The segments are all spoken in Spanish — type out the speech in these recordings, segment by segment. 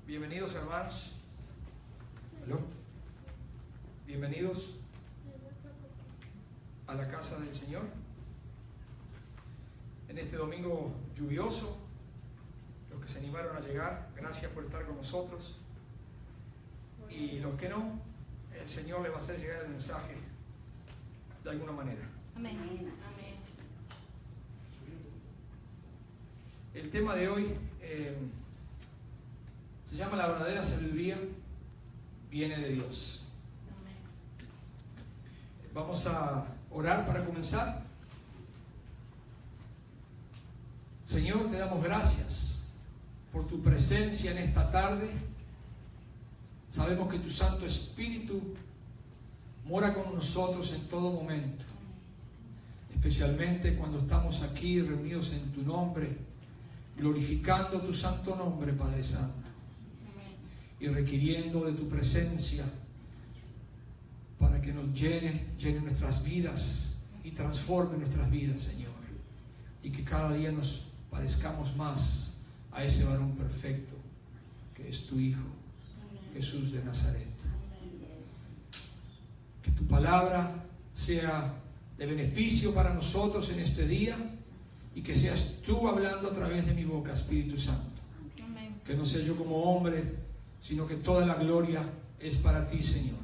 Bienvenidos, hermanos. ¿Aló? Bienvenidos a la casa del Señor. En este domingo lluvioso, los que se animaron a llegar, gracias por estar con nosotros. Y los que no, el Señor les va a hacer llegar el mensaje de alguna manera. Amén. El tema de hoy se llama La verdadera sabiduría viene de Dios. Vamos a orar para comenzar. Señor, te damos gracias por tu presencia en esta tarde. Sabemos que tu Santo Espíritu mora con nosotros en todo momento, especialmente cuando estamos aquí reunidos en tu nombre, glorificando tu santo nombre, Padre Santo, y requiriendo de tu presencia para que nos llene nuestras vidas y transforme nuestras vidas, Señor, y que cada día nos parezcamos más a ese varón perfecto que es tu Hijo, Jesús de Nazaret. Que tu palabra sea de beneficio para nosotros en este día y que seas tú hablando a través de mi boca, Espíritu Santo. Que no sea yo como hombre, sino que toda la gloria es para ti, Señor.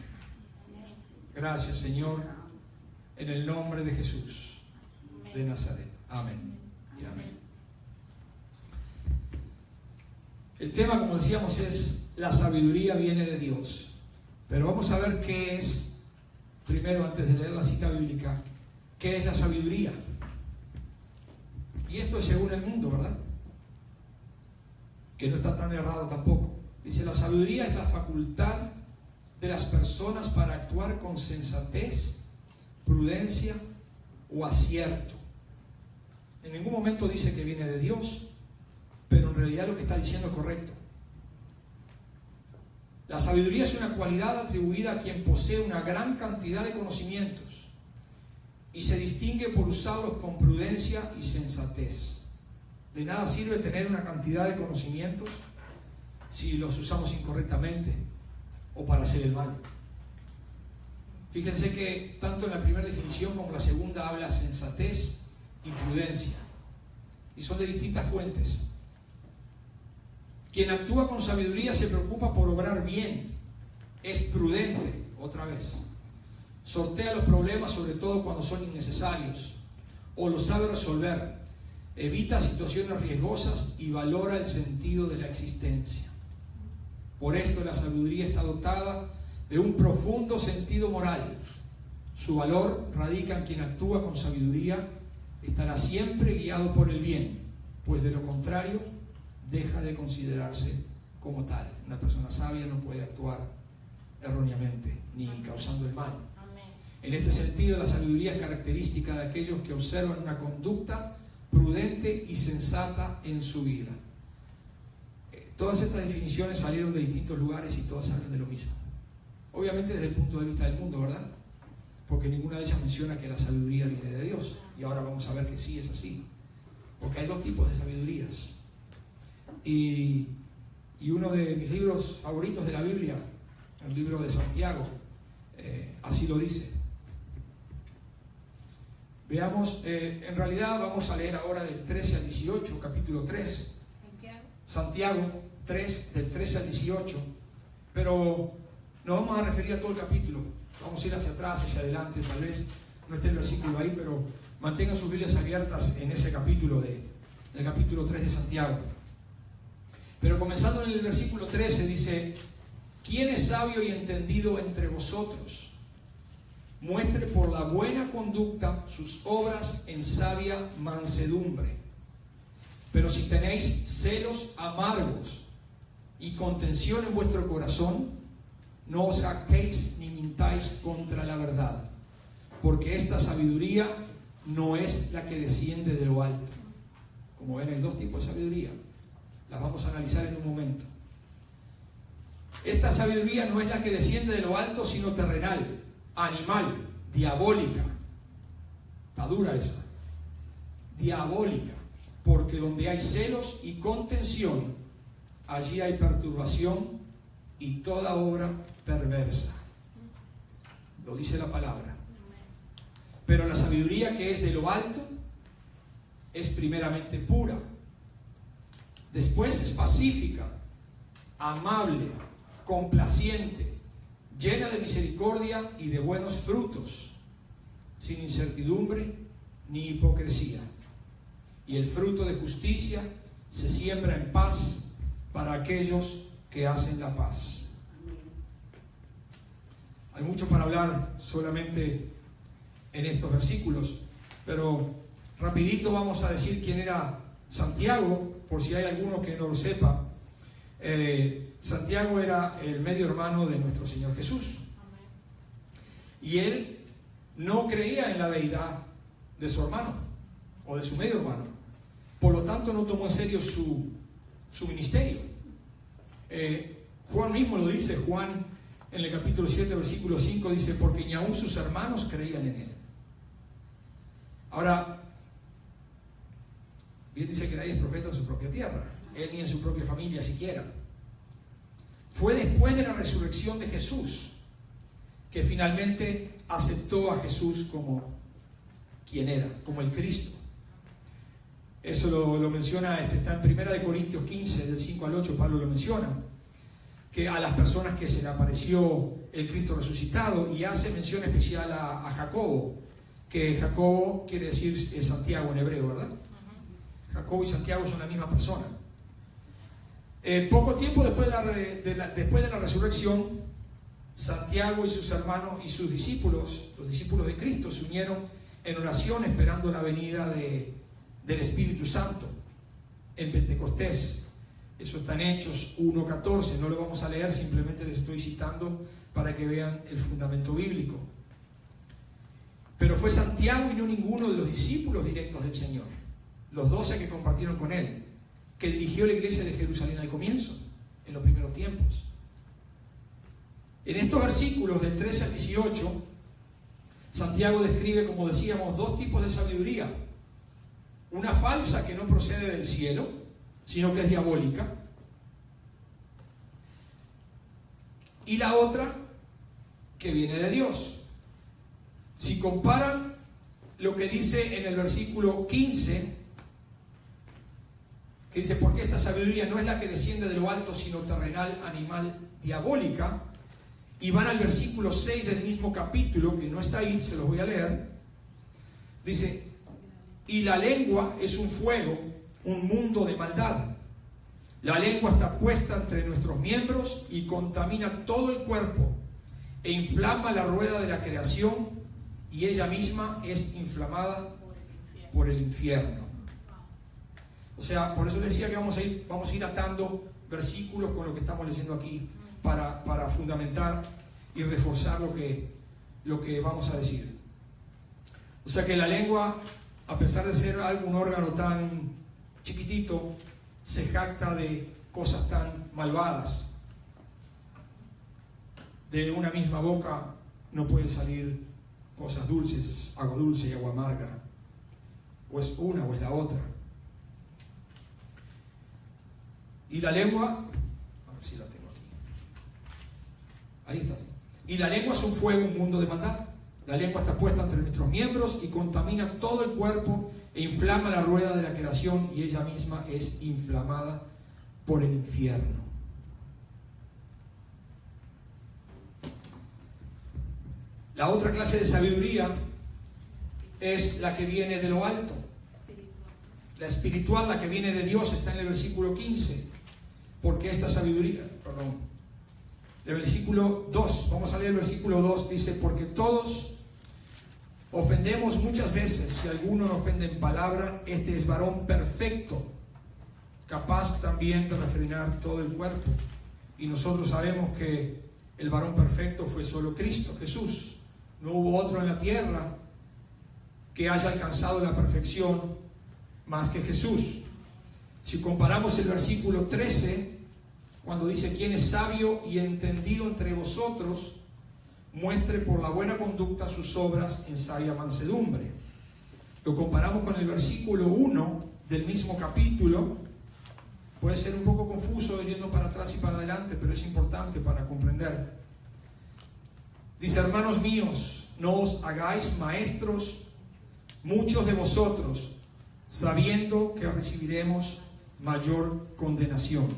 Gracias, Señor, en el nombre de Jesús de Nazaret. Amén y amén. El tema, como decíamos, es la sabiduría viene de Dios. Pero vamos a ver qué es, primero, antes de leer la cita bíblica, qué es la sabiduría. Y esto es según el mundo, ¿verdad? Que no está tan errado tampoco. Dice, la sabiduría es la facultad de las personas para actuar con sensatez, prudencia o acierto. En ningún momento dice que viene de Dios, pero en realidad lo que está diciendo es correcto. La sabiduría es una cualidad atribuida a quien posee una gran cantidad de conocimientos y se distingue por usarlos con prudencia y sensatez. De nada sirve tener una cantidad de conocimientos si los usamos incorrectamente o para hacer el mal. Fíjense que tanto en la primera definición como en la segunda habla sensatez y prudencia, y son de distintas fuentes. Quien actúa con sabiduría se preocupa por obrar bien, es prudente, otra vez, sortea los problemas sobre todo cuando son innecesarios, o los sabe resolver, evita situaciones riesgosas y valora el sentido de la existencia. Por esto la sabiduría está dotada de un profundo sentido moral. Su valor radica en quien actúa con sabiduría, estará siempre guiado por el bien, pues de lo contrario deja de considerarse como tal. Una persona sabia no puede actuar erróneamente ni causando el mal. En este sentido, la sabiduría es característica de aquellos que observan una conducta prudente y sensata en su vida. Todas estas definiciones salieron de distintos lugares y todas hablan de lo mismo. Obviamente desde el punto de vista del mundo, ¿verdad? Porque ninguna de ellas menciona que la sabiduría viene de Dios. Y ahora vamos a ver que sí es así. Porque hay dos tipos de sabidurías. Y uno de mis libros favoritos de la Biblia, el libro de Santiago, así lo dice. Veamos, en realidad vamos a leer ahora del 13 al 18, capítulo 3. Santiago 3, del 13 al 18. Pero nos vamos a referir a todo el capítulo. Vamos a ir hacia atrás, hacia adelante. Tal vez no esté el versículo ahí, pero mantengan sus Biblias abiertas en ese capítulo, el capítulo 3 de Santiago. Pero comenzando en el versículo 13 dice: ¿quién es sabio y entendido entre vosotros? Muestre por la buena conducta sus obras en sabia mansedumbre. Pero si tenéis celos amargos y contención en vuestro corazón, no os jactéis ni mintáis contra la verdad, porque esta sabiduría no es la que desciende de lo alto. Como ven, hay dos tipos de sabiduría. Las vamos a analizar en un momento. Esta sabiduría no es la que desciende de lo alto, sino terrenal, animal, diabólica. Está dura esa. Diabólica. Porque donde hay celos y contención, allí hay perturbación y toda obra perversa. Lo dice la palabra. Pero la sabiduría que es de lo alto es primeramente pura, después es pacífica, amable, complaciente, llena de misericordia y de buenos frutos, sin incertidumbre ni hipocresía. Y el fruto de justicia se siembra en paz para aquellos que hacen la paz. Hay mucho para hablar solamente en estos versículos, pero rapidito vamos a decir quién era Santiago, por si hay alguno que no lo sepa. Santiago era el medio hermano de nuestro Señor Jesús. Y él no creía en la deidad de su hermano o de su medio hermano. Por lo tanto, no tomó en serio su ministerio. Juan mismo lo dice. Juan, en el capítulo 7, versículo 5, dice: porque ni aun sus hermanos creían en él. Ahora, bien dice que nadie es profeta en su propia tierra, él ni en su propia familia siquiera. Fue después de la resurrección de Jesús que finalmente aceptó a Jesús como quien era, como el Cristo. Eso lo menciona, está en 1 Corintios 15, del 5 al 8, Pablo lo menciona, que a las personas que se le apareció el Cristo resucitado, y hace mención especial a Jacobo, que Jacobo quiere decir es Santiago en hebreo, ¿verdad? Jacobo y Santiago son la misma persona. Poco tiempo después de la resurrección, Santiago y sus hermanos y sus discípulos, los discípulos de Cristo, se unieron en oración esperando la venida del Espíritu Santo en Pentecostés. Eso está en Hechos 1:14. No lo vamos a leer, simplemente les estoy citando para que vean el fundamento bíblico. Pero fue Santiago y no ninguno de los discípulos directos del Señor, los 12 que compartieron con él, que dirigió la iglesia de Jerusalén al comienzo, en los primeros tiempos. En estos versículos del 13 al 18, Santiago describe, como decíamos, dos tipos de sabiduría. Una falsa, que no procede del cielo, sino que es diabólica. Y la otra, que viene de Dios. Si comparan lo que dice en el versículo 15, que dice: porque esta sabiduría no es la que desciende de lo alto, sino terrenal, animal, diabólica. Y van al versículo 6 del mismo capítulo, que no está ahí, se los voy a leer. Dice: y la lengua es un fuego, un mundo de maldad. La lengua está puesta entre nuestros miembros y contamina todo el cuerpo e inflama la rueda de la creación, y ella misma es inflamada por el infierno. O sea, por eso les decía que vamos a ir atando versículos con lo que estamos leyendo aquí para fundamentar y reforzar lo que vamos a decir. O sea que la lengua, a pesar de ser un órgano tan chiquitito, se jacta de cosas tan malvadas. De una misma boca no pueden salir cosas dulces, agua dulce y agua amarga. O es una o es la otra. Y la lengua, a ver si la tengo aquí. Ahí está. Y la lengua es un fuego, un mundo de maldad. La lengua está puesta entre nuestros miembros y contamina todo el cuerpo e inflama la rueda de la creación, y ella misma es inflamada por el infierno. La otra clase de sabiduría es la que viene de lo alto. La espiritual, la que viene de Dios, está en el versículo 15. Porque esta sabiduría, el versículo 2, vamos a leer el versículo 2, dice: porque todos ofendemos muchas veces. Si alguno no ofende en palabra, este es varón perfecto, capaz también de refrenar todo el cuerpo. Y nosotros sabemos que el varón perfecto fue solo Cristo Jesús. No hubo otro en la tierra que haya alcanzado la perfección más que Jesús. Si comparamos el versículo 13, cuando dice: quien es sabio y entendido entre vosotros, muestre por la buena conducta sus obras en sabia mansedumbre. Lo comparamos con el versículo 1 del mismo capítulo, Puede ser un poco confuso yendo para atrás y para adelante, pero es importante para comprender. Dice: hermanos míos, no os hagáis maestros muchos de vosotros, sabiendo que recibiremos mayor condenación.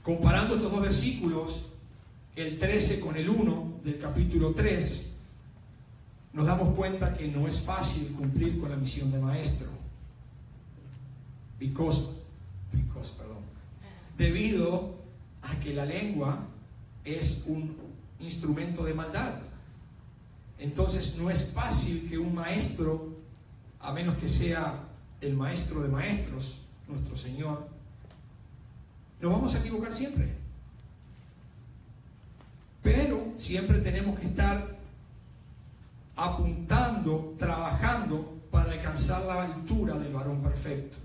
Comparando estos dos versículos, el 13 con el 1 del capítulo 3, nos damos cuenta que no es fácil cumplir con la misión de maestro. Debido a que la lengua es un instrumento de maldad. Entonces no es fácil que un maestro, a menos que sea el maestro de maestros, nuestro Señor, nos vamos a equivocar siempre. Pero siempre tenemos que estar apuntando, trabajando para alcanzar la altura del varón perfecto.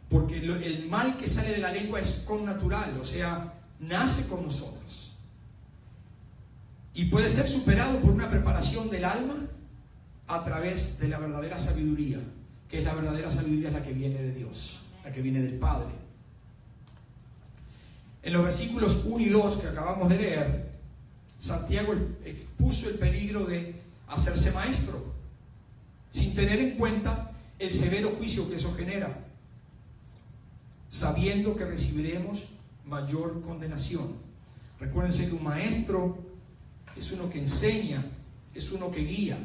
Porque el mal que sale de la lengua es connatural, o sea, nace con nosotros. Y puede ser superado por una preparación del alma a través de la verdadera sabiduría, que es la verdadera sabiduría, es la que viene de Dios, la que viene del Padre. En los versículos 1 y 2 que acabamos de leer, Santiago expuso el peligro de hacerse maestro, sin tener en cuenta el severo juicio que eso genera, sabiendo que recibiremos mayor condenación. Recuérdense que un maestro es uno que enseña, es uno que guía.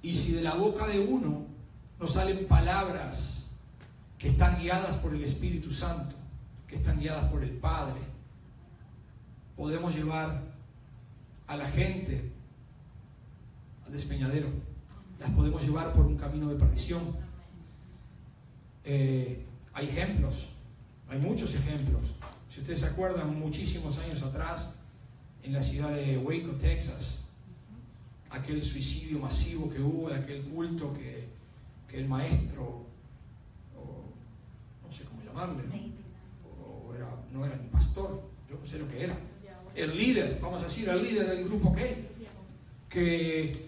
Y si de la boca de uno nos salen palabras que están guiadas por el Espíritu Santo, que están guiadas por el Padre, podemos llevar a la gente al despeñadero, las podemos llevar por un camino de perdición. Hay ejemplos, hay muchos ejemplos. Si ustedes se acuerdan, muchísimos años atrás, en la ciudad de Waco, Texas, aquel suicidio masivo que hubo, de aquel culto que el maestro, o no sé cómo llamarle, no era ni pastor, yo no sé lo que era, el líder, vamos a decir, el líder del grupo que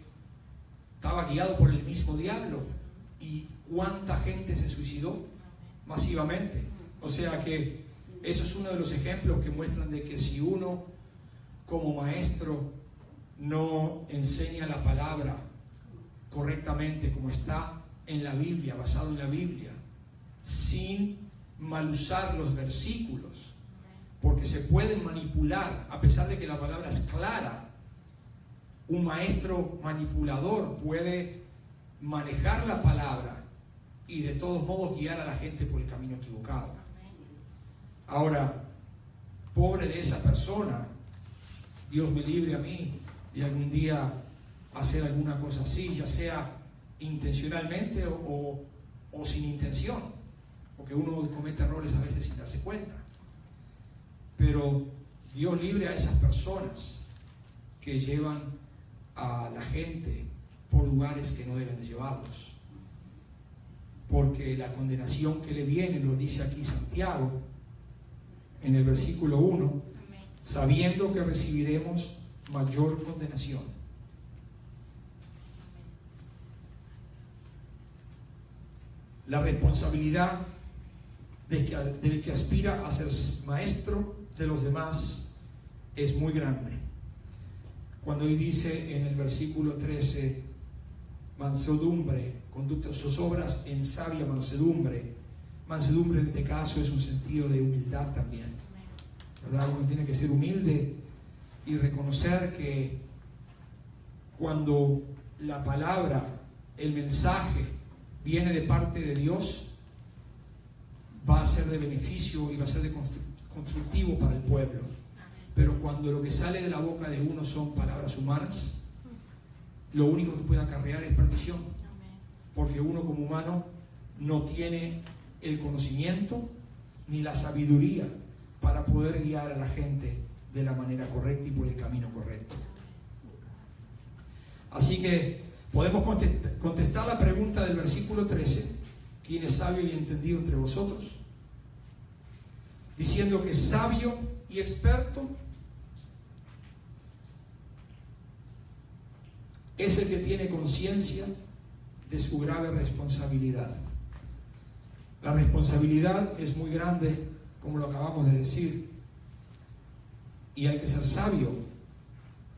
estaba guiado por el mismo diablo. ¿Y cuánta gente se suicidó masivamente? O sea que eso es uno de los ejemplos que muestran de que si uno como maestro no enseña la palabra correctamente como está en la Biblia, basado en la Biblia, sin mal usar los versículos, porque se pueden manipular, a pesar de que la palabra es clara. Un maestro manipulador puede manejar la palabra y de todos modos guiar a la gente por el camino equivocado. Ahora, pobre de esa persona, Dios me libre a mí de algún día hacer alguna cosa así, ya sea intencionalmente o sin intención, porque uno comete errores a veces sin darse cuenta. Pero Dios libre a esas personas que llevan a la gente por lugares que no deben de llevarlos, porque la condenación que le viene, lo dice aquí Santiago en el versículo 1, sabiendo que recibiremos mayor condenación. La responsabilidad del que aspira a ser maestro de los demás es muy grande. Cuando hoy dice en el versículo 13, mansedumbre, conducta sus obras en sabia mansedumbre. Mansedumbre en este caso es un sentido de humildad también, ¿verdad? Uno tiene que ser humilde y reconocer que cuando la palabra, el mensaje viene de parte de Dios, va a ser de beneficio y va a ser de constructivo para el pueblo. Pero cuando lo que sale de la boca de uno son palabras humanas, lo único que puede acarrear es perdición, porque uno como humano no tiene el conocimiento ni la sabiduría para poder guiar a la gente de la manera correcta y por el camino correcto. Así que podemos contestar la pregunta del versículo 13: ¿quién es sabio y entendido entre vosotros? Diciendo que sabio y experto es el que tiene conciencia de su grave responsabilidad. La responsabilidad es muy grande, como lo acabamos de decir, y hay que ser sabio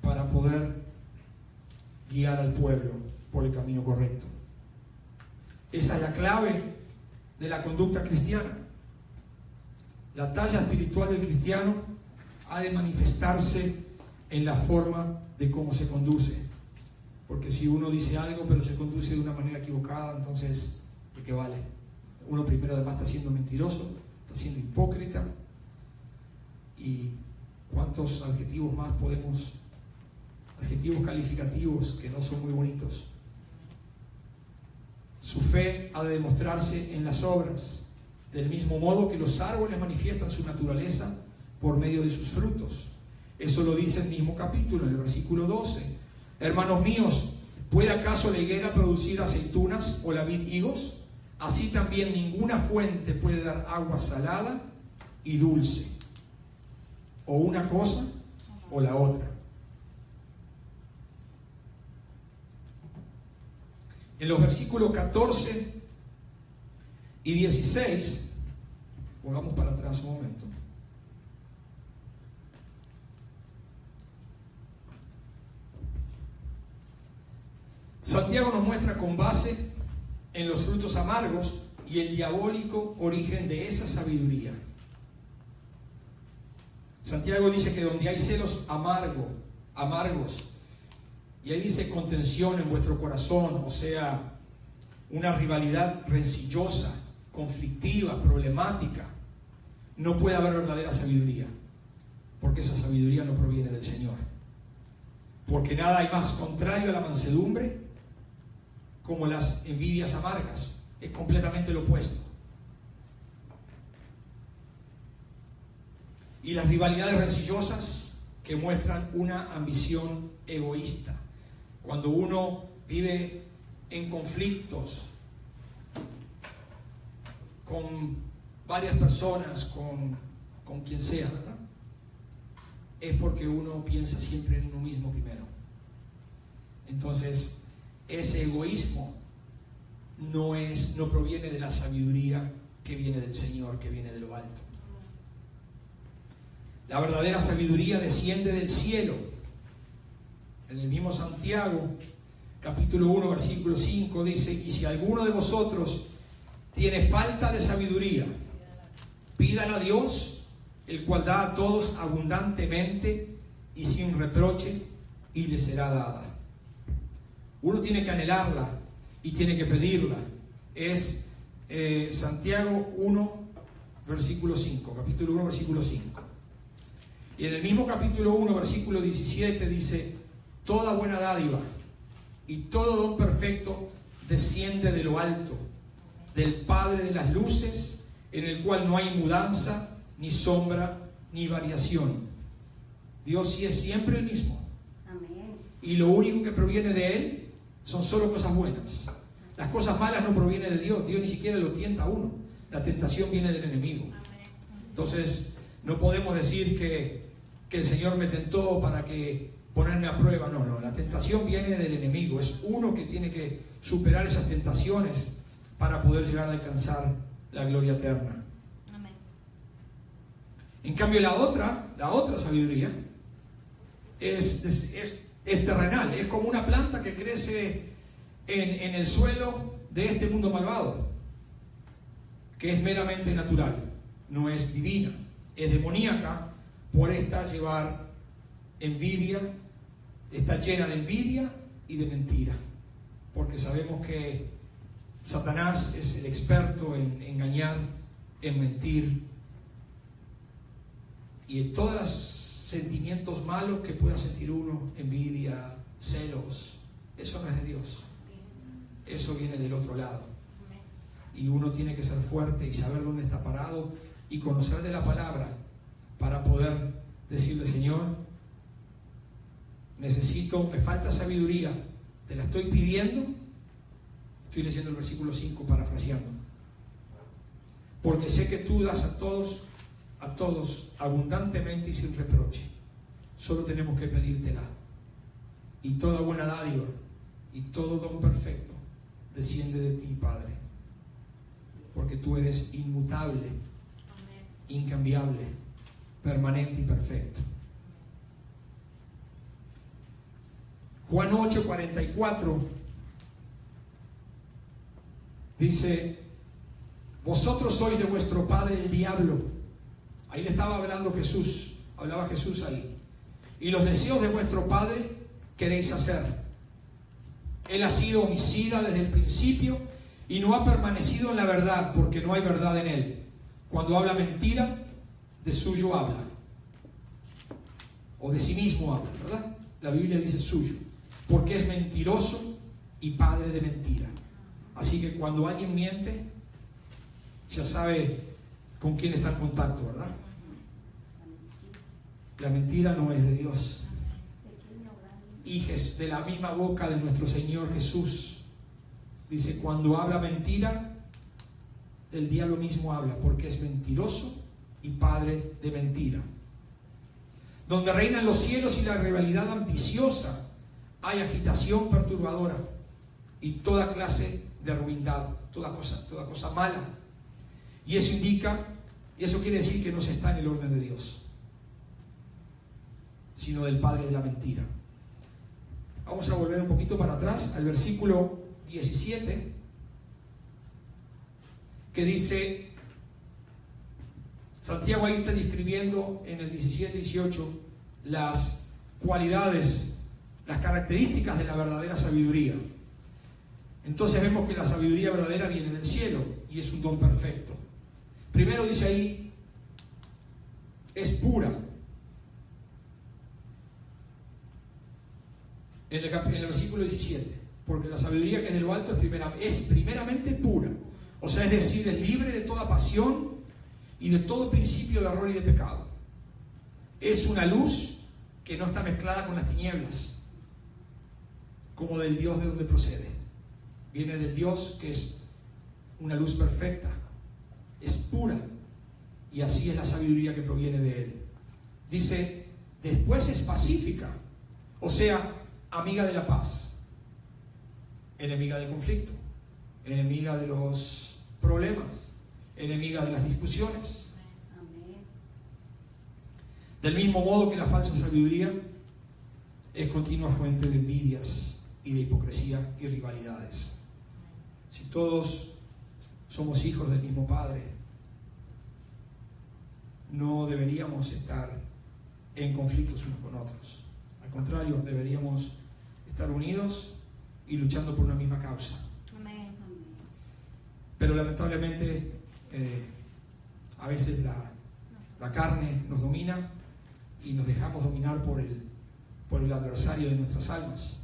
para poder guiar al pueblo por el camino correcto. Esa es la clave de la conducta cristiana. La talla espiritual del cristiano ha de manifestarse en la forma de cómo se conduce. Porque si uno dice algo pero se conduce de una manera equivocada, entonces, ¿de qué vale? Uno primero además está siendo mentiroso, está siendo hipócrita. ¿Y cuántos adjetivos más podemos, adjetivos calificativos que no son muy bonitos? Su fe ha de demostrarse en las obras, del mismo modo que los árboles manifiestan su naturaleza por medio de sus frutos. Eso lo dice el mismo capítulo, en el versículo 12. Hermanos míos, ¿puede acaso la higuera producir aceitunas o la vid higos? Así también ninguna fuente puede dar agua salada y dulce, o una cosa o la otra. En los versículos 14 y 16, volvamos para atrás un momento. Santiago nos muestra con base en los frutos amargos y el diabólico origen de esa sabiduría. Santiago dice que donde hay celos amargos, y ahí dice contención en vuestro corazón, o sea, una rivalidad rencillosa, conflictiva, problemática, no puede haber verdadera sabiduría, porque esa sabiduría no proviene del Señor. Porque nada hay más contrario a la mansedumbre como las envidias amargas. Es completamente lo opuesto. Y las rivalidades rencillosas que muestran una ambición egoísta. Cuando uno vive en conflictos con varias personas, con quien sea, ¿verdad? Es porque uno piensa siempre en uno mismo primero. Entonces, ese egoísmo no proviene de la sabiduría que viene del Señor, que viene de lo alto. La verdadera sabiduría desciende del cielo. En el mismo Santiago, capítulo 1, versículo 5, dice: y si alguno de vosotros tiene falta de sabiduría, pídala a Dios, el cual da a todos abundantemente y sin reproche, y le será dada. Uno tiene que anhelarla y tiene que pedirla. Es Santiago 1, versículo 5, capítulo 1, versículo 5. Y en el mismo capítulo 1, versículo 17 dice: toda buena dádiva y todo don perfecto desciende de lo alto, del Padre de las luces, en el cual no hay mudanza, ni sombra, ni variación. Dios sí es siempre el mismo. Amén. Y lo único que proviene de Él son solo cosas buenas. Las cosas malas no provienen de Dios. Dios ni siquiera lo tienta a uno. La tentación viene del enemigo. Entonces, no podemos decir que el Señor me tentó para que ponerme a prueba. No, la tentación viene del enemigo. Es uno que tiene que superar esas tentaciones para poder llegar a alcanzar la gloria eterna. Amén. En cambio, la otra sabiduría es terrenal. Es como una planta que crece en el suelo de este mundo malvado, que es meramente natural, no es divina, es demoníaca. Por esta llevar envidia, está llena de envidia y de mentira, porque sabemos que Satanás es el experto en engañar, en mentir, y en todos los sentimientos malos que pueda sentir uno, envidia, celos, eso no es de Dios, eso viene del otro lado. Y uno tiene que ser fuerte y saber dónde está parado y conocer de la palabra para poder decirle: Señor, me falta sabiduría, te la estoy pidiendo. Estoy leyendo el versículo 5, parafraseando. Porque sé que tú das a todos abundantemente y sin reproche. Solo tenemos que pedírtela. Y toda buena dádiva y todo don perfecto desciende de ti, Padre, porque tú eres inmutable, incambiable, permanente y perfecto. Juan 8:44 dice: vosotros sois de vuestro padre el diablo. Ahí le estaba hablando Jesús, hablaba Jesús ahí. Y los deseos de vuestro padre queréis hacer. Él ha sido homicida desde el principio y no ha permanecido en la verdad, porque no hay verdad en él. Cuando habla mentira, de suyo habla, o de sí mismo habla, ¿verdad? La Biblia dice suyo, porque es mentiroso y padre de mentira. Así que cuando alguien miente, ya sabe con quién está en contacto, ¿verdad? La mentira no es de Dios. Y de la misma boca de nuestro Señor Jesús dice: cuando habla mentira, el diablo mismo habla, porque es mentiroso y padre de mentira. Donde reinan los cielos y la rivalidad ambiciosa, hay agitación perturbadora y toda clase de ruindad, toda cosa mala. Y eso quiere decir que no se está en el orden de Dios, sino del padre de la mentira. Vamos a volver un poquito para atrás al versículo 17, que dice, Santiago ahí está describiendo en el 17-18 las cualidades, las características de la verdadera sabiduría. Entonces vemos que la sabiduría verdadera viene del cielo y es un don perfecto. Primero dice ahí, es pura. En el versículo 17, porque la sabiduría que es de lo alto es primeramente pura, o sea, es decir, es libre de toda pasión y de todo principio de error y de pecado. Es una luz que no está mezclada con las tinieblas, como del Dios de donde procede. Viene del Dios que es una luz perfecta, es pura, y así es la sabiduría que proviene de Él. Dice, después es pacífica, o sea, amiga de la paz, enemiga del conflicto, enemiga de los problemas, enemiga de las discusiones. Del mismo modo que la falsa sabiduría es continua fuente de envidias y de hipocresía y rivalidades. Si todos somos hijos del mismo Padre, no deberíamos estar en conflictos unos con otros. Al contrario, deberíamos estar unidos y luchando por una misma causa. Amén. Pero lamentablemente a veces la carne nos domina y nos dejamos dominar por el adversario de nuestras almas.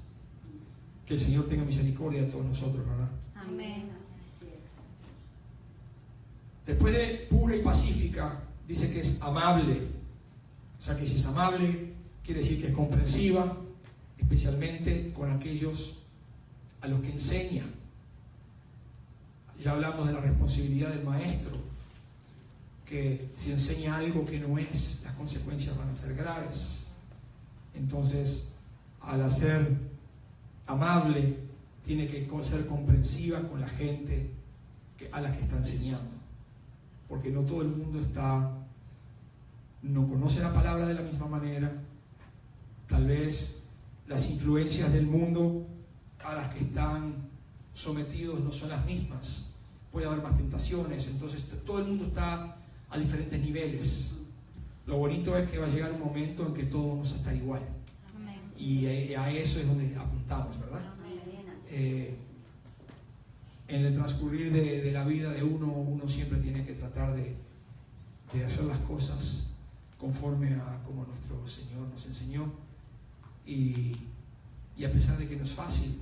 Que el Señor tenga misericordia de todos nosotros, ¿verdad? Amén. Después de pura y pacífica, dice que es amable. O sea que si es amable, quiere decir que es comprensiva, especialmente con aquellos a los que enseña. Ya hablamos de la responsabilidad del maestro, que si enseña algo que no es, las consecuencias van a ser graves. Entonces, al ser amable, tiene que ser comprensiva con la gente a la que está enseñando, porque no todo el mundo no conoce la palabra de la misma manera. Tal vez las influencias del mundo a las que están sometidos no son las mismas, puede haber más tentaciones, entonces todo el mundo está a diferentes niveles. Lo bonito es que va a llegar un momento en que todos vamos a estar igual. Amén. Y a eso es donde apuntamos, ¿verdad? En el transcurrir de la vida de uno siempre tiene que tratar de hacer las cosas conforme a como nuestro Señor nos enseñó, y a pesar de que no es fácil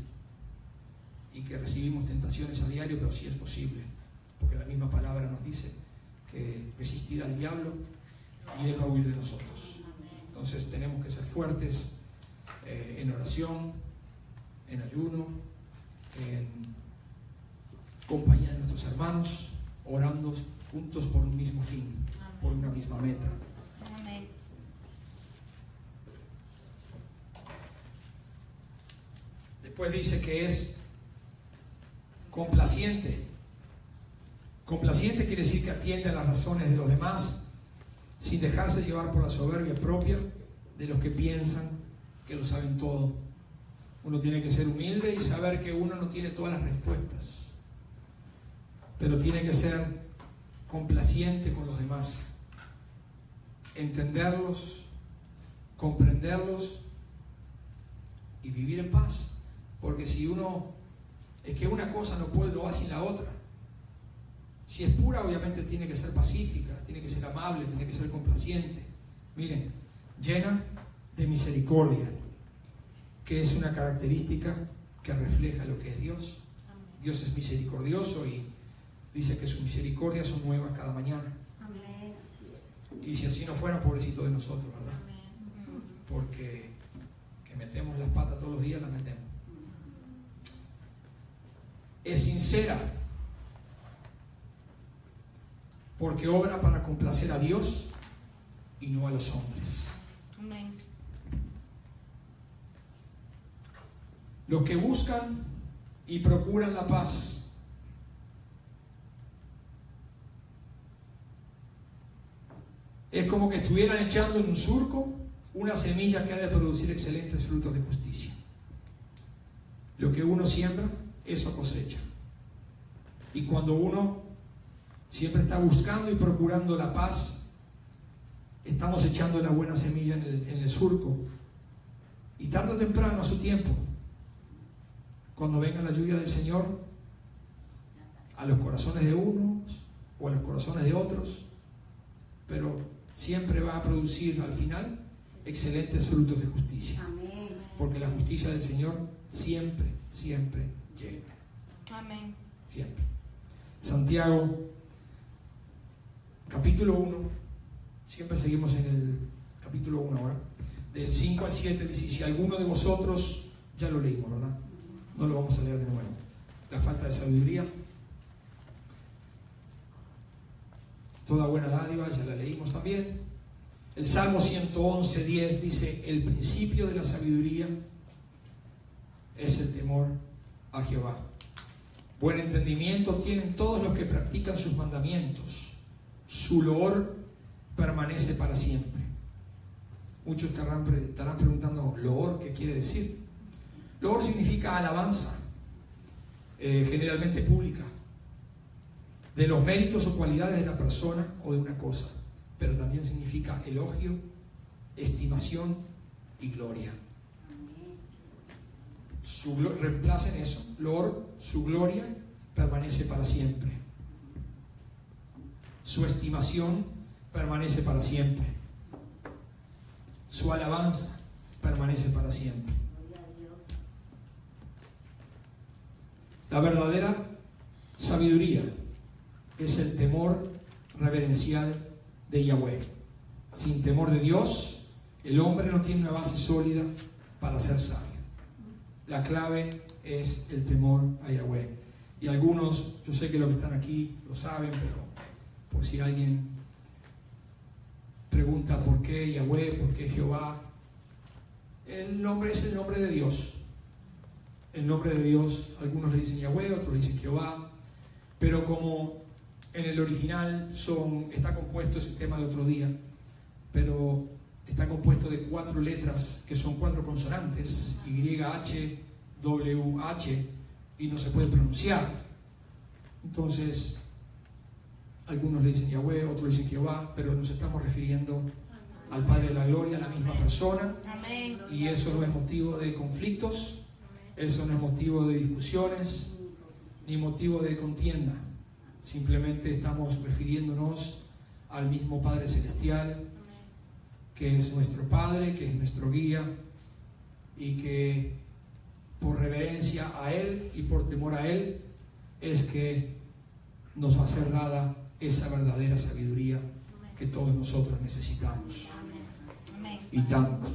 y que recibimos tentaciones a diario, pero sí es posible, porque la misma palabra nos dice que resistid al diablo y él va a huir de nosotros. Entonces tenemos que ser fuertes en oración, en ayuno, en compañía de nuestros hermanos, orando juntos por un mismo fin, por una misma meta. Después dice que es Complaciente. Complaciente quiere decir que atiende a las razones de los demás sin dejarse llevar por la soberbia propia de los que piensan que lo saben todo. Uno tiene que ser humilde y saber que uno no tiene todas las respuestas, pero tiene que ser complaciente con los demás, entenderlos, comprenderlos y vivir en paz. Porque si uno, es que una cosa no puede, no va sin la otra. Si es pura, obviamente tiene que ser pacífica, tiene que ser amable, tiene que ser complaciente. Miren, llena de misericordia, que es una característica que refleja lo que es Dios. Dios es misericordioso y dice que sus misericordias son nuevas cada mañana. Amén. Así es. Y si así no fuera, pobrecito de nosotros, ¿verdad? Porque que metemos las patas todos los días, las metemos. Es sincera, porque obra para complacer a Dios y no a los hombres. Amén. Los que buscan y procuran la paz es como que estuvieran echando en un surco una semilla que ha de producir excelentes frutos de justicia. Lo que uno siembra, eso cosecha. Y cuando uno siempre está buscando y procurando la paz, estamos echando la buena semilla en el surco. Y tarde o temprano, a su tiempo, cuando venga la lluvia del Señor, a los corazones de unos o a los corazones de otros, pero siempre va a producir al final excelentes frutos de justicia. Amén. Porque la justicia del Señor siempre, siempre llega. Amén. Siempre. Santiago, capítulo 1, siempre seguimos en el capítulo 1 ahora, del 5 al 7, dice: si alguno de vosotros, ya lo leímos, ¿verdad? No lo vamos a leer de nuevo. La falta de sabiduría, toda buena dádiva, ya la leímos también. El Salmo 111, 10 dice: el principio de la sabiduría es el temor a Jehová. Buen entendimiento tienen todos los que practican sus mandamientos. Su loor permanece para siempre. Muchos estarán preguntando, ¿loor qué quiere decir? Loor significa alabanza, generalmente pública, de los méritos o cualidades de la persona o de una cosa, pero también significa elogio, estimación y gloria. Reemplacen eso. Loor, su gloria permanece para siempre. Su estimación permanece para siempre. Su alabanza permanece para siempre. La verdadera sabiduría es el temor reverencial de Yahweh. Sin temor de Dios, el hombre no tiene una base sólida para ser sabio. La clave es el temor a Yahweh. Y algunos, yo sé que los que están aquí lo saben, pero por si alguien pregunta por qué Yahweh, por qué Jehová, el nombre es el nombre de Dios. El nombre de Dios, algunos le dicen Yahweh, otros le dicen Jehová, pero como en el original está compuesto, es el tema de otro día, pero está compuesto de 4 letras que son 4 consonantes, Y, H, W, H, y no se puede pronunciar. Entonces, algunos le dicen Yahweh, otros le dicen Jehová, pero nos estamos refiriendo al Padre de la Gloria, a la misma persona. Amén. Y eso no es motivo de conflictos, eso no es motivo de discusiones, ni motivo de contienda. Simplemente estamos refiriéndonos al mismo Padre Celestial, que es nuestro Padre, que es nuestro guía, y que por reverencia a Él y por temor a Él es que nos va a ser dada esa verdadera sabiduría que todos nosotros necesitamos. Amén. Y tanto.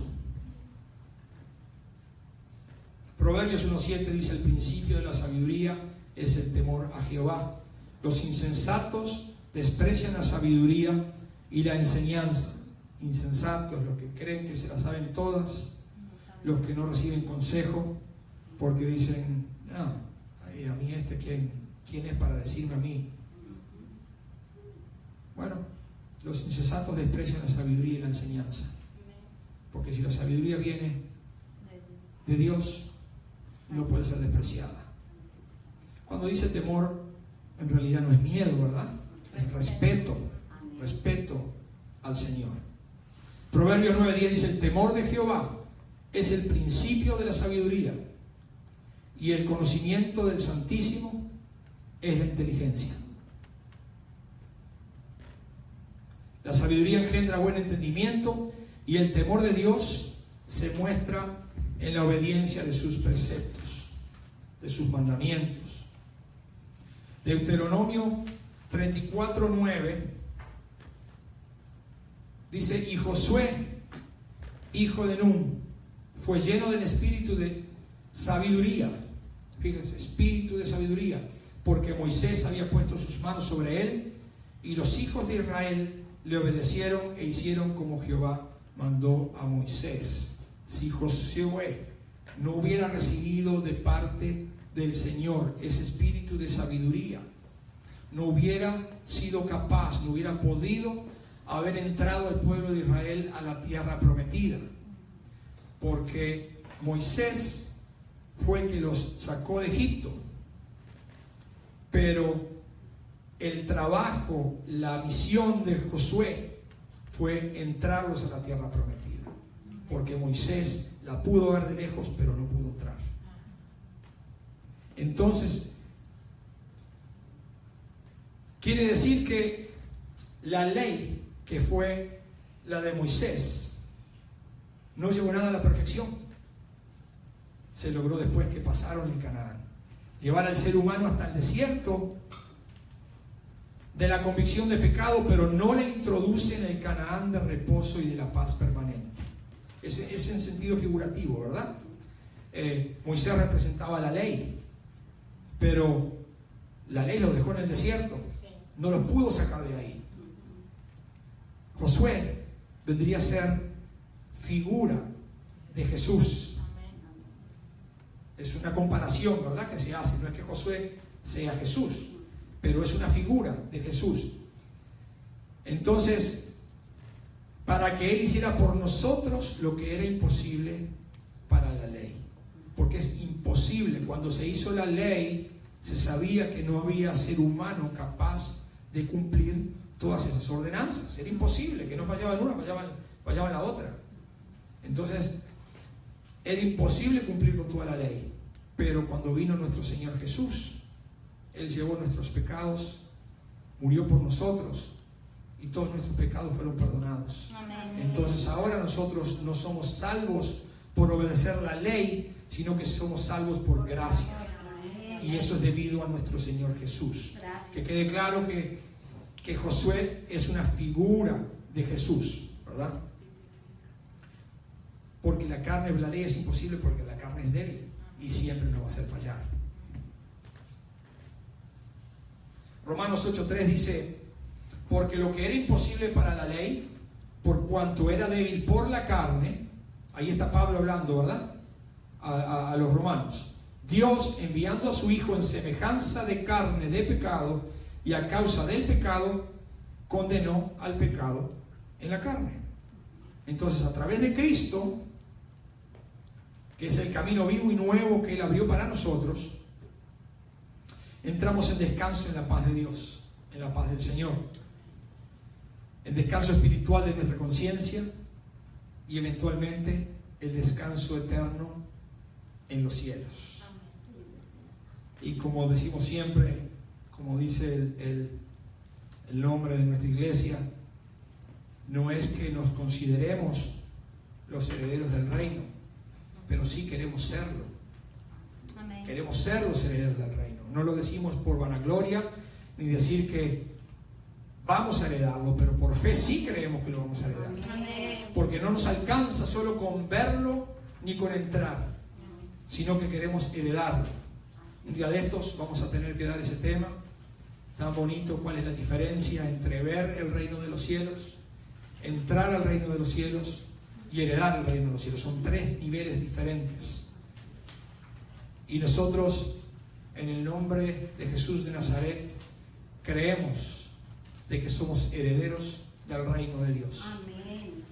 Proverbios 1:7 dice: el principio de la sabiduría es el temor a Jehová. Los insensatos desprecian la sabiduría y la enseñanza. Insensatos, los que creen que se la saben todas, los que no reciben consejo porque dicen, no, ¿Y a mí quién es para decirme a mí? Bueno, los insensatos desprecian la sabiduría y la enseñanza. Porque si la sabiduría viene de Dios, no puede ser despreciada. Cuando dice temor, en realidad no es miedo, ¿verdad? Es respeto al Señor. Proverbios 9:10 dice: el temor de Jehová es el principio de la sabiduría, y el conocimiento del Santísimo es la inteligencia. La sabiduría engendra buen entendimiento, y el temor de Dios se muestra en la obediencia de sus preceptos, de sus mandamientos. Deuteronomio 34:9 dice: y Josué, hijo de Nun, fue lleno del espíritu de sabiduría. Fíjense, espíritu de sabiduría, porque Moisés había puesto sus manos sobre él, y los hijos de Israel le obedecieron e hicieron como Jehová mandó a Moisés. Si Josué no hubiera recibido de parte del Señor ese espíritu de sabiduría, no hubiera sido capaz, no hubiera podido haber entrado el pueblo de Israel a la tierra prometida, porque Moisés fue el que los sacó de Egipto, pero el trabajo, la misión de Josué fue entrarlos a la tierra prometida, porque Moisés la pudo ver de lejos, pero no pudo entrar. Entonces, quiere decir que la ley que fue la de Moisés no llevó nada a la perfección. Se logró después que pasaron en Canaán. Llevar al ser humano hasta el desierto de la convicción de pecado, pero no le introduce en el Canaán de reposo y de la paz permanente. Es en sentido figurativo, ¿verdad? Moisés representaba la ley, pero la ley los dejó en el desierto, no los pudo sacar de ahí. Josué vendría a ser figura de Jesús. Es una comparación, ¿verdad?, que se hace. No es que Josué sea Jesús, pero es una figura de Jesús. Entonces, para que Él hiciera por nosotros lo que era imposible para la ley. Porque es imposible. Cuando se hizo la ley, se sabía que no había ser humano capaz de cumplir todas esas ordenanzas. Era imposible, que no fallaba en una, fallaba en la otra. Entonces, era imposible cumplir con toda la ley. Pero cuando vino nuestro Señor Jesús, Él llevó nuestros pecados, murió por nosotros, y todos nuestros pecados fueron perdonados. Amén. Entonces ahora nosotros no somos salvos por obedecer la ley, sino que somos salvos por gracia. Y eso es debido a nuestro Señor Jesús. Que quede claro que Josué es una figura de Jesús, ¿verdad? Porque la ley es imposible, porque la carne es débil y siempre nos va a hacer fallar. Romanos 8:3 dice: porque lo que era imposible para la ley, por cuanto era débil por la carne, ahí está Pablo hablando, ¿verdad?, a los romanos. Dios, enviando a su Hijo en semejanza de carne de pecado, y a causa del pecado, condenó al pecado en la carne. Entonces, a través de Cristo, que es el camino vivo y nuevo que Él abrió para nosotros, entramos en descanso en la paz de Dios, en la paz del Señor, el descanso espiritual de nuestra conciencia y eventualmente el descanso eterno en los cielos. Y como decimos siempre, como dice el nombre de nuestra iglesia, no es que nos consideremos los herederos del reino, pero sí queremos serlo. Amén. Queremos ser los herederos del reino. No lo decimos por vanagloria, ni decir que vamos a heredarlo, pero por fe sí creemos que lo vamos a heredar. Amén. Porque no nos alcanza solo con verlo ni con entrar, sino que queremos heredarlo. Un día de estos vamos a tener que dar ese tema tan bonito: cuál es la diferencia entre ver el reino de los cielos, entrar al reino de los cielos y heredar el reino de los cielos. Son tres niveles diferentes. Y nosotros en el nombre de Jesús de Nazaret, creemos de que somos herederos del reino de Dios. Amén.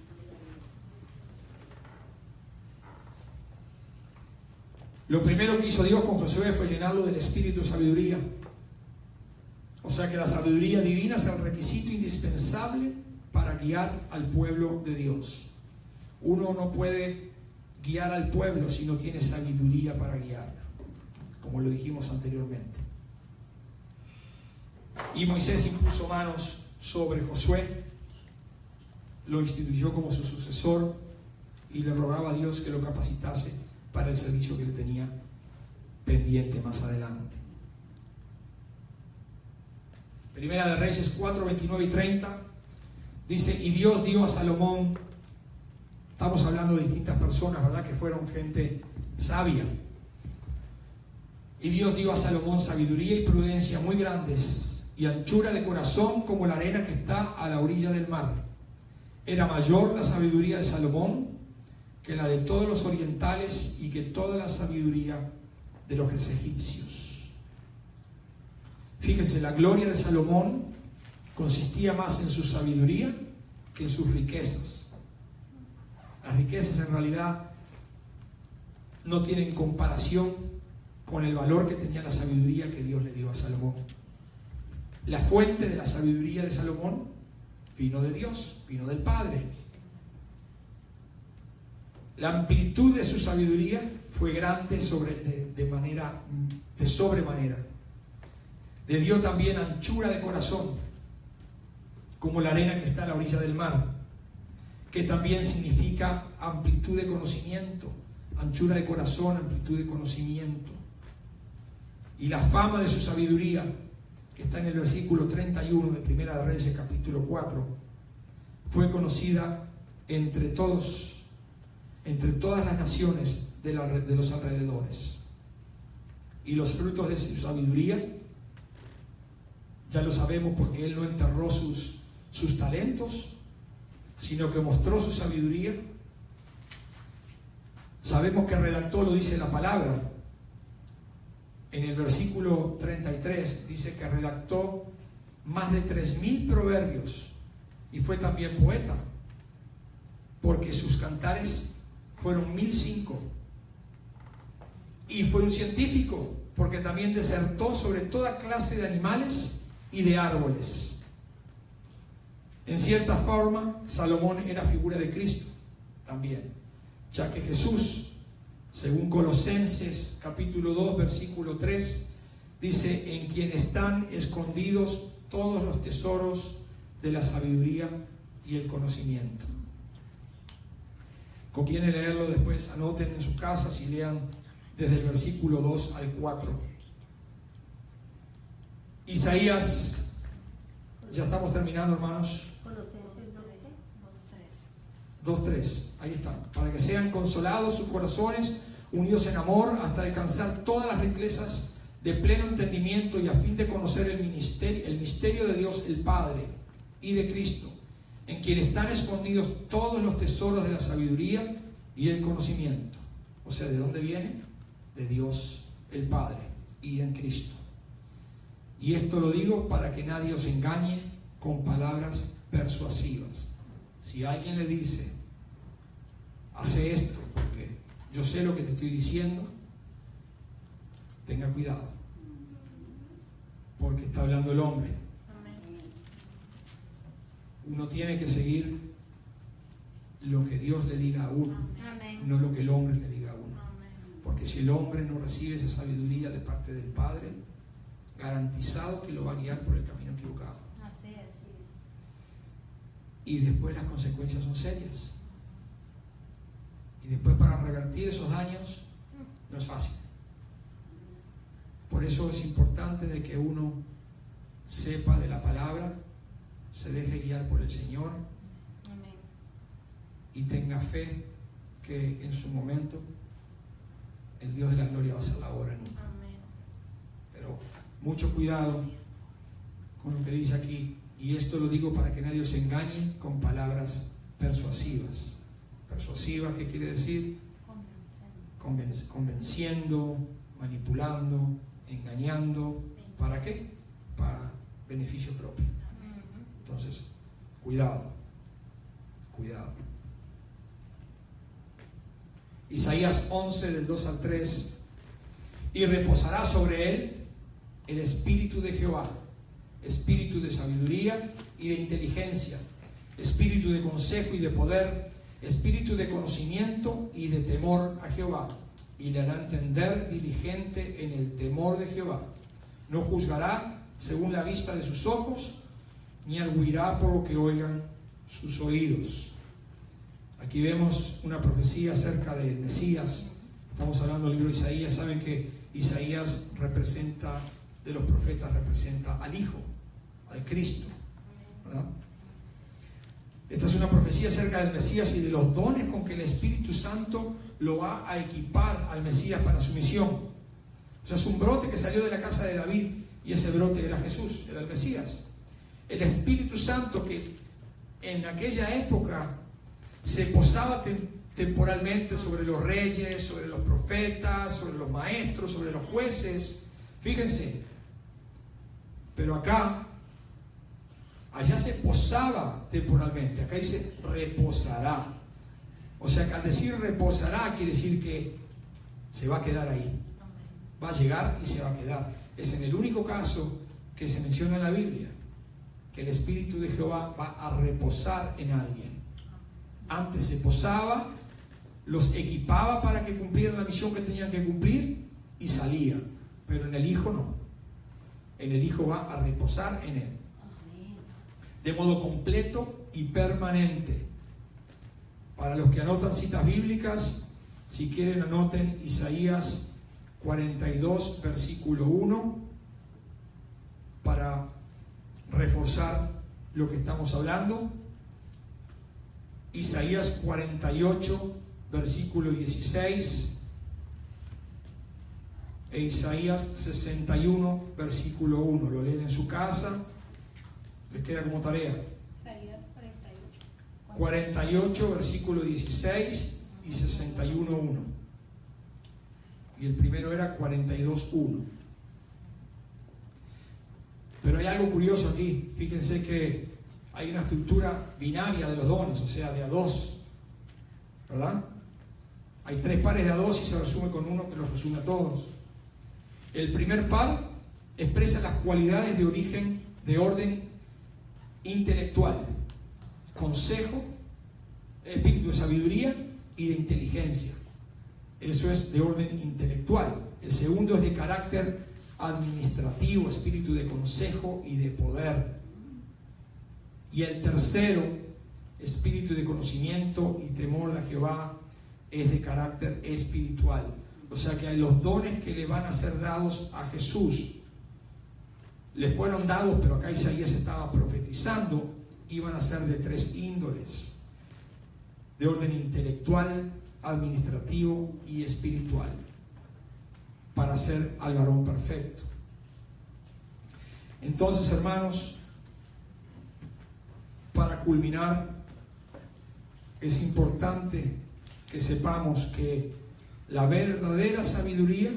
Lo primero que hizo Dios con Josué fue llenarlo del espíritu de sabiduría. O sea que la sabiduría divina es el requisito indispensable para guiar al pueblo de Dios. Uno no puede guiar al pueblo si no tiene sabiduría para guiarlo, como lo dijimos anteriormente. Y Moisés impuso manos sobre Josué, lo instituyó como su sucesor y le rogaba a Dios que lo capacitase para el servicio que le tenía pendiente más adelante. Primera de Reyes 4, 29 y 30 dice: y Dios dio a Salomón, estamos hablando de distintas personas, ¿verdad?, que fueron gente sabia. Y Dios dio a Salomón sabiduría y prudencia muy grandes, y anchura de corazón como la arena que está a la orilla del mar. Era mayor la sabiduría de Salomón que la de todos los orientales y que toda la sabiduría de los egipcios. Fíjense, la gloria de Salomón consistía más en su sabiduría que en sus riquezas. Las riquezas en realidad no tienen comparación con el valor que tenía la sabiduría que Dios le dio a Salomón. La fuente de la sabiduría de Salomón vino de Dios, vino del Padre. La amplitud de su sabiduría fue grande de sobremanera. Le dio también anchura de corazón, como la arena que está a la orilla del mar, que también significa amplitud de conocimiento, anchura de corazón, amplitud de conocimiento. Y la fama de su sabiduría, que está en el versículo 31 de Primera de Reyes, capítulo 4, fue conocida entre todas las naciones de los alrededores. Y los frutos de su sabiduría, ya lo sabemos porque él no enterró sus talentos, sino que mostró su sabiduría. Sabemos que redactó, lo dice la palabra, en el versículo 33, dice que redactó más de 3.000 proverbios y fue también poeta, porque sus cantares fueron 1.005. Y fue un científico, porque también disertó sobre toda clase de animales y de árboles. En cierta forma, Salomón era figura de Cristo también, ya que Jesús, según Colosenses capítulo 2, versículo 3, dice: en quien están escondidos todos los tesoros de la sabiduría y el conocimiento. Conviene leerlo después, anoten en sus casas y lean desde el versículo 2 al 4. Isaías, ya estamos terminando, hermanos. 2:3, ahí está. Para que sean consolados sus corazones, unidos en amor, hasta alcanzar todas las riquezas de pleno entendimiento y a fin de conocer el misterio de Dios el Padre y de Cristo, en quien están escondidos todos los tesoros de la sabiduría y el conocimiento. O sea, ¿de dónde viene? De Dios el Padre y en Cristo. Y esto lo digo para que nadie os engañe con palabras persuasivas. Si alguien le dice: hace esto porque yo sé lo que te estoy diciendo, tenga cuidado, porque está hablando el hombre. Uno tiene que seguir lo que Dios le diga a uno, no lo que el hombre le diga a uno. Porque si el hombre no recibe esa sabiduría de parte del Padre, garantizado que lo va a guiar por el camino equivocado. Así es. Y después las consecuencias son serias. Y después, para revertir esos daños no es fácil. Por eso es importante de que uno sepa de la palabra, se deje guiar por el Señor. Amén. Y tenga fe que en su momento el Dios de la gloria va a hacer la obra en uno. Amén. Pero mucho cuidado con lo que dice aquí, y esto lo digo para que nadie os engañe con palabras persuasivas. Persuasiva, ¿qué quiere decir? Convenciendo, manipulando, engañando. ¿Para qué? Para beneficio propio. Entonces, cuidado. Isaías 11 del 2 al 3. Y reposará sobre él el espíritu de Jehová, espíritu de sabiduría y de inteligencia, espíritu de consejo y de poder, espíritu de conocimiento y de temor a Jehová, y le hará entender diligente en el temor de Jehová. No juzgará según la vista de sus ojos, ni arguirá por lo que oigan sus oídos. Aquí vemos una profecía acerca del Mesías. Estamos hablando del libro de Isaías. Saben que Isaías representa, de los profetas, representa al Hijo, al Cristo, ¿verdad? Esta es una profecía acerca del Mesías y de los dones con que el Espíritu Santo lo va a equipar al Mesías para su misión. O sea, es un brote que salió de la casa de David, y ese brote era Jesús, era el Mesías. El Espíritu Santo, que en aquella época se posaba temporalmente sobre los reyes, sobre los profetas, sobre los maestros, sobre los jueces. Fíjense, pero allá se posaba temporalmente, acá dice reposará. O sea que al decir reposará quiere decir que se va a quedar ahí, va a llegar y se va a quedar. Es en el único caso que se menciona en la Biblia que el Espíritu de Jehová va a reposar en alguien. Antes se posaba, los equipaba para que cumplieran la misión que tenían que cumplir y salía, pero en el Hijo no. En el Hijo va a reposar en él de modo completo y permanente. Para los que anotan citas bíblicas, si quieren anoten Isaías 42 versículo 1 para reforzar lo que estamos hablando. Isaías 48 versículo 16 e Isaías 61 versículo 1. Lo leen en su casa, les queda como tarea. Isaías 48 versículo 16 y 61 1. Y el primero era 42 1. Pero hay algo curioso aquí. Fíjense que hay una estructura binaria de los dones, o sea, de a dos, ¿verdad? Hay 3 pares de a dos y se resume con uno que los resume a todos. El primer par expresa las cualidades de orden intelectual, consejo, espíritu de sabiduría y de inteligencia. Eso es de orden intelectual. El segundo es de carácter administrativo, espíritu de consejo y de poder. Y el tercero, espíritu de conocimiento y temor de Jehová, es de carácter espiritual. O sea que hay los dones que le van a ser dados a Jesús. Le fueron dados, pero acá Isaías estaba profetizando, iban a ser de 3 índoles: de orden intelectual, administrativo y espiritual, para ser al varón perfecto. Entonces, hermanos, para culminar, es importante que sepamos que la verdadera sabiduría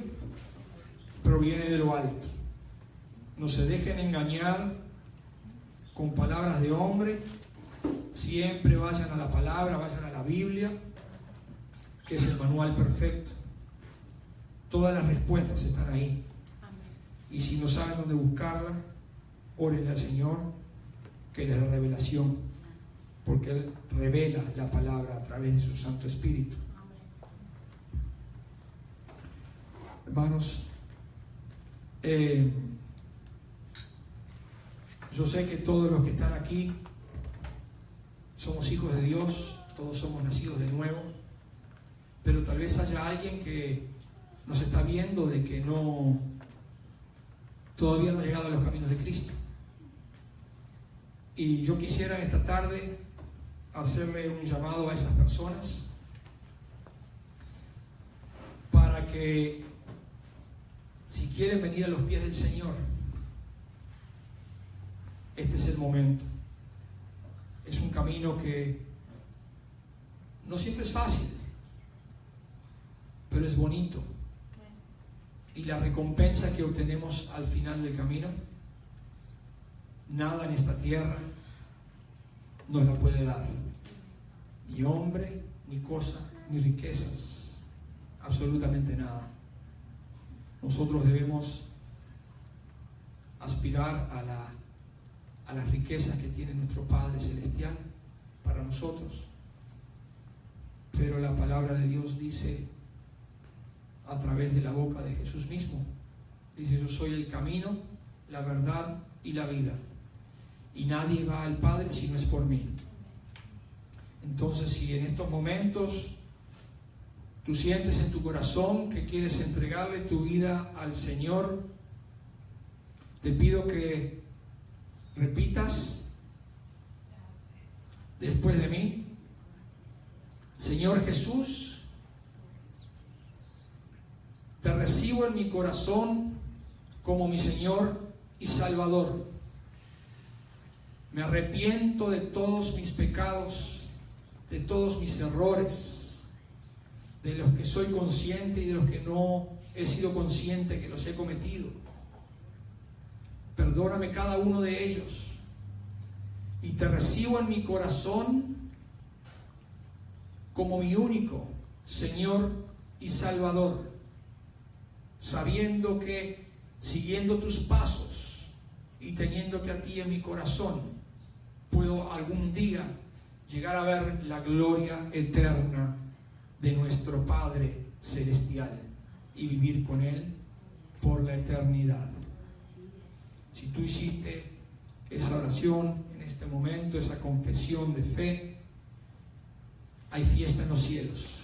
proviene de lo alto. No se dejen engañar con palabras de hombre. Siempre vayan a la palabra, vayan a la Biblia, que es el manual perfecto. Todas las respuestas están ahí. Y si no saben dónde buscarla, oren al Señor que les dé revelación, porque Él revela la palabra a través de su Santo Espíritu. Hermanos, yo sé que todos los que están aquí somos hijos de Dios, todos somos nacidos de nuevo, pero tal vez haya alguien que nos está viendo de que todavía no ha llegado a los caminos de Cristo. Y yo quisiera en esta tarde hacerle un llamado a esas personas para que, si quieren venir a los pies del Señor, este es el momento. Es un camino que no siempre es fácil, pero es bonito. y la recompensa que obtenemos al final del camino, nada en esta tierra nos la puede dar. Ni hombre, ni cosa, ni riquezas, absolutamente nada. Nosotros debemos aspirar a las riquezas que tiene nuestro Padre Celestial para nosotros. Pero la palabra de Dios dice, a través de la boca de Jesús mismo, dice: yo soy el camino, la verdad y la vida, y nadie va al Padre si no es por mí. Entonces, si en estos momentos tú sientes en tu corazón que quieres entregarle tu vida al Señor, te pido que repitas después de mí: Señor Jesús, te recibo en mi corazón como mi Señor y Salvador. Me arrepiento de todos mis pecados, de todos mis errores, de los que soy consciente y de los que no he sido consciente que los he cometido. Perdóname cada uno de ellos y te recibo en mi corazón como mi único Señor y Salvador, sabiendo que siguiendo tus pasos y teniéndote a ti en mi corazón, puedo algún día llegar a ver la gloria eterna de nuestro Padre Celestial y vivir con Él por la eternidad. Si tú hiciste esa oración en este momento, esa confesión de fe, hay fiesta en los cielos.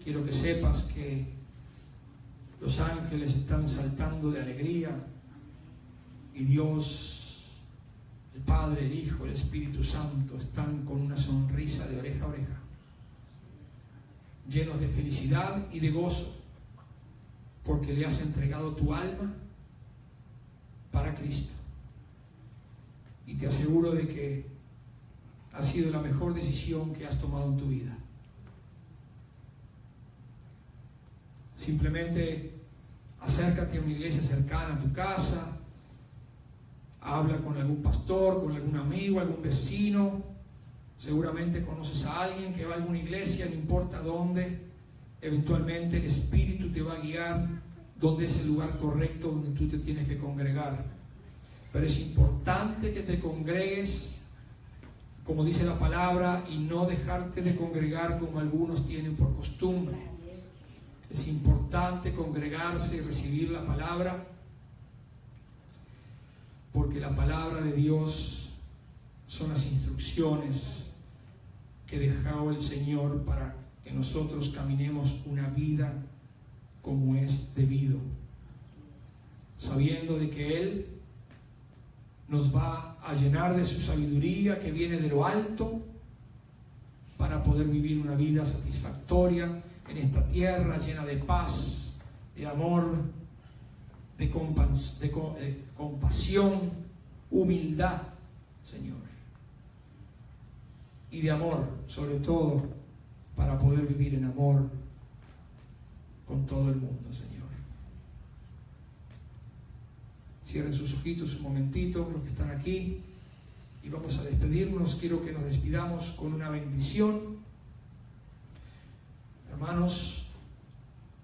Quiero que sepas que los ángeles están saltando de alegría y Dios, el Padre, el Hijo, el Espíritu Santo están con una sonrisa de oreja a oreja, llenos de felicidad y de gozo, porque le has entregado tu alma para Cristo. Y te aseguro de que ha sido la mejor decisión que has tomado en tu vida. Simplemente acércate a una iglesia cercana a tu casa, habla con algún pastor, con algún amigo, algún vecino. Seguramente conoces a alguien que va a alguna iglesia, no importa dónde. Eventualmente el Espíritu te va a guiar dónde es el lugar correcto donde tú te tienes que congregar. Pero es importante que te congregues, como dice la palabra, y no dejarte de congregar como algunos tienen por costumbre. Es importante congregarse y recibir la palabra, porque la palabra de Dios son las instrucciones que dejó el Señor para que nosotros caminemos una vida como es debido, sabiendo de que Él nos va a llenar de su sabiduría que viene de lo alto para poder vivir una vida satisfactoria en esta tierra, llena de paz, de amor, de compasión, humildad, Señor, y de amor, sobre todo, para poder vivir en amor con todo el mundo, Señor. Cierren sus ojitos un momentito, los que están aquí, y vamos a despedirnos. Quiero que nos despidamos con una bendición. Hermanos,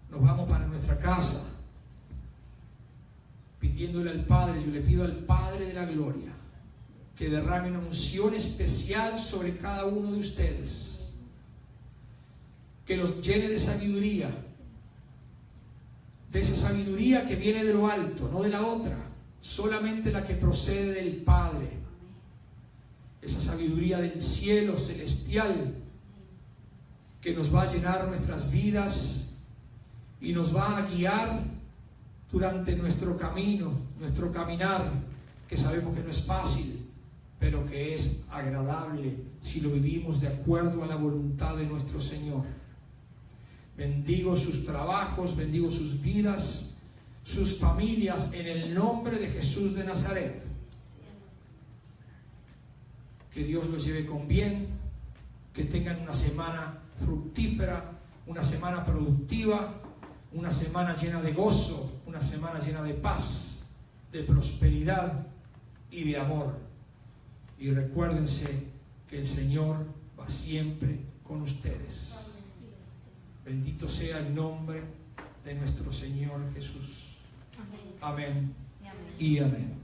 nos vamos para nuestra casa pidiéndole al Padre. Yo le pido al Padre de la gloria que derrame una unción especial sobre cada uno de ustedes, que los llene de sabiduría, de esa sabiduría que viene de lo alto, no de la otra, solamente la que procede del Padre, esa sabiduría del cielo celestial que nos va a llenar nuestras vidas y nos va a guiar durante nuestro camino, nuestro caminar, que sabemos que no es fácil, pero que es agradable si lo vivimos de acuerdo a la voluntad de nuestro Señor. Bendigo sus trabajos, bendigo sus vidas, sus familias, en el nombre de Jesús de Nazaret. Que Dios los lleve con bien, que tengan una semana fructífera, una semana productiva, una semana llena de gozo, una una semana llena de paz, de prosperidad y de amor. Y recuérdense que el Señor va siempre con ustedes. Bendito sea el nombre de nuestro Señor Jesús. Amén Y amén. y amén.